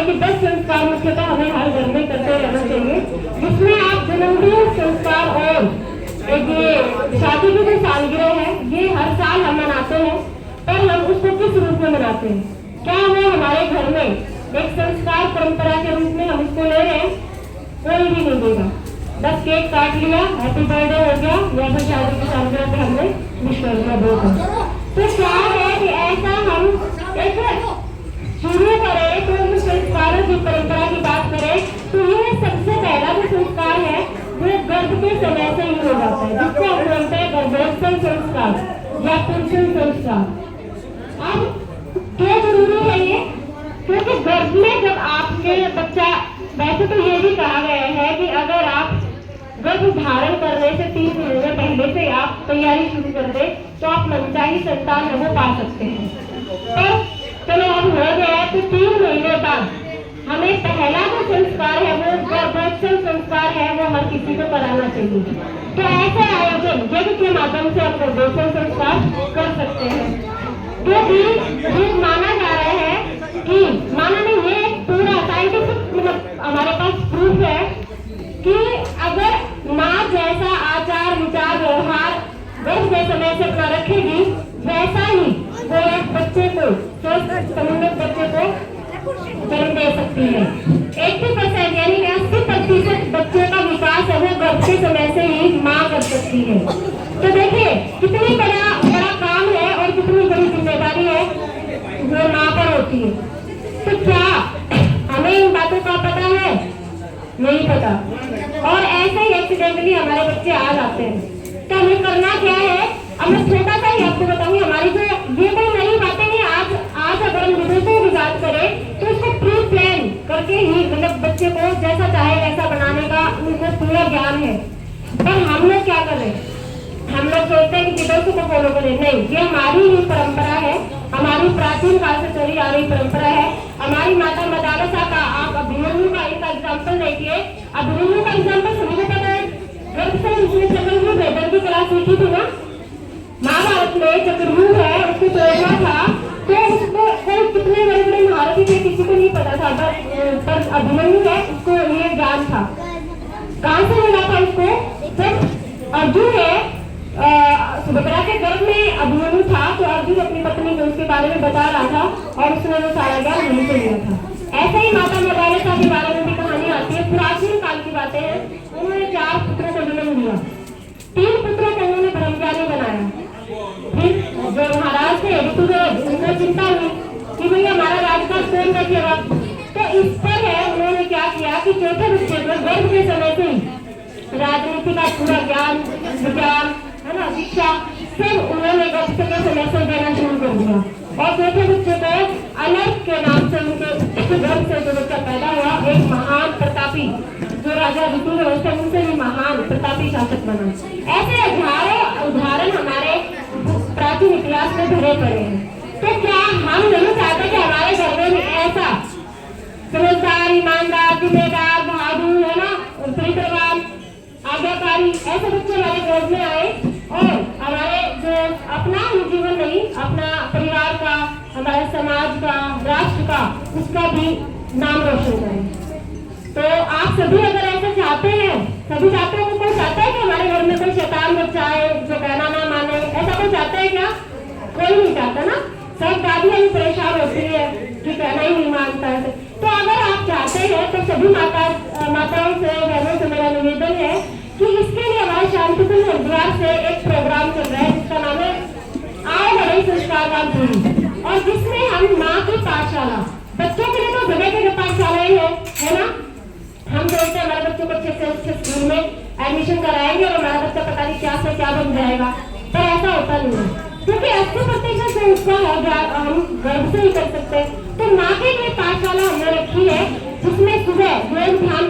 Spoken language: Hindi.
कि 10 संस्कार मुख्यतः हमें हर घर में करते रहना चाहिए, जिसमें आप जन्मदिन संस्कार और एक ये शादी की जो सालगिरह है ये हर साल हम मनाते हैं, पर हम उसको किस रूप में मनाते हैं? क्या वो हमारे घर में एक संस्कार परंपरा के रूप में हम इसको ले रहे हैं? कोई भी नहीं देगा। बस केक काट लिया, हैप्पी बर्थडे हो गया, या फिर शादी की सालगिरह पे हमने विश कर दिया, बहुत। तो क्या है कि ऐसा हम एक शुरू करें तो उस संस्कारों की परंपरा की बात करें तो ये सबसे पहला जो संस्कार है वो गर्भ के समय से ही हो जाता है, जिसको हम बोलते हैं गर्भोत्सव संस्कार या पुंसन संस्कार। अब क्यों जरूरी है ये? क्योंकि गर्भ में जब आपके बच्चा, वैसे तो ये भी कहा गया है कि अगर आप गर्भ धारण करने से 3 महीने पहले से आप तैयारी शुरू कर दे तो आप मनचाही संतान है वो पा सकते हैं। पर चलो अब हो गया तो 3 महीने बाद हमें पहला जो संस्कार है वो गर्भोत्सव संस्कार है, वो हर किसी को कराना चाहिए। तो ऐसे आयोजन यज्ञ के माध्यम से हम गर्भोत्सव संस्कार कर सकते हैं, क्योंकि ये माना जा रहा है कि माना नहीं, ये पूरा साइंटिफिक मतलब हमारे पास प्रूफ है कि अगर माँ जैसा आचार विचार व्यवहार गर्भ के समय से अपना रखेगी, वैसा ही वो एक बच्चे को, स्वस्थ समुन्नत बच्चे को जन्म दे सकती है। 80% यानी 80% बच्चे का विकास है वो गर्भ के समय से ही माँ कर सकती है। तो देखिए कितनी बड़ा काम है और कितनी बड़ी जिम्मेदारी है वो माँ पर होती है। तो क्या हमें इन बातों का पता है? नहीं पता, और ऐसे ही एक्सीडेंटली हमारे बच्चे आ जाते हैं। तो हमें करना क्या है? अब मैं छोटा सा ही आपको बताऊंगी, हमारी जो ये कोई नई बातें नहीं, आज अगर हम विदेशों की बात करें तो उसको प्री प्लान करके ही मतलब बच्चे को जैसा चाहे वैसा बनाने का उनको पूरा ज्ञान है। पर हम लोग क्या कर रहे हैं? हम लोग सोचते हैं कि विदेशों को फॉलो करें, नहीं, ये हमारी ही परंपरा है, हमारी प्राचीन काल से चली आ रही परंपरा है। हमारी माता मदालसा का, आप अभिमन्यु का एक एग्जाम्पल देखिए। अभिमन्यु का एग्जाम्पल सभी को पता है, गर्भ से उसने चक्रव्यूह भेदन की कला सीखी थी ना। महाभारत में चक्रव्यूह है, उसको तोड़ना था, तो उसको कोई कितने बड़े बड़े महारथी थे किसी को नहीं पता था, पर अभिमन्यु है उसको ये ज्ञान था। कहाँ से मिला था उसको? जब अर्जुन है सुभद्रा के गर्भ में अभिमन्यु था, तो अर्जुन अपनी पत्नी को उसके बारे में बता रहा था और उसने वो सारा ज्ञान वहीं से लिया था। ऐसे ही माता मदालसा के बारे में भी कहानी आती है, प्राचीन काल की बातें हैं। उन्होंने 4 पुत्रों को जन्म दिया, 3 पुत्रों को उन्होंने ब्रह्मज्ञानी बनाया। फिर जो महाराज थे ऋतुराज, उनको चिंता हुई कि भैया हमारा राजकाज कौन रखेगा। तो इस पर है उन्होंने क्या किया कि चौथे बच्चे को गर्भ के समय से राजनीति का पूरा ज्ञान, विज्ञान है ना, शिक्षा सब उन्होंने गर्भ के समय से देना शुरू कर दिया। और चौथे बच्चे को अनर्थ के नाम से उनके गर्भ से जो बच्चा पैदा हुआ, एक महान प्रतापी जो राजा ऋतुराज थे उनसे भी महान प्रतापी शासक बना। ऐसे हजारों उदाहरण हमारे प्राचीन इतिहास में भरे पड़े हैं। तो क्या हम नहीं चाहते कि हमारे घर में ऐसा समझदार, ईमानदार, जिम्मेदार, बहादुर है ना, चरित्रवान, आज्ञाकारी ऐसे बच्चे हमारे घर में आए और हमारे जो अपना ही जीवन नहीं, अपना परिवार का, हमारे समाज का, राष्ट्र का, उसका भी नाम रोशन करें। तो आप सभी अगर ऐसा चाहते हैं, सभी चाहते हैं, कोई चाहता है कि हमारे घर में कोई शैतान बच्चा आए जो कहना ना माने? ऐसा कोई चाहता है क्या? कोई नहीं चाहता ना। सब दादियां भी परेशान होती है कि कहना ही नहीं मानता है। तो अगर आप चाहते हैं तो सभी माताओं से, बहनों से मेरा निवेदन है कि इसके लिए हमारे शांतिपूर्ण हरिद्वार से एक प्रोग्राम चल रहा है जिसका नाम है आओ बढ़ई संस्कारवान पूरी, और जिसमें हम माँ की पाठशाला, बच्चों के लिए तो जगह जगह पाठशालाएं है ना। हम सोचते हैं हमारे बच्चों को अच्छे से अच्छे स्कूल में एडमिशन कराएंगे और हमारा बच्चा पता नहीं क्या से क्या बन जाएगा, पर ऐसा होता नहीं है, क्योंकि 80% से उसका हम गर्भ से ही कर सकते हैं। तो माँ के लिए पाठशाला हमने रखी है जिसमें सुबह योग ध्यान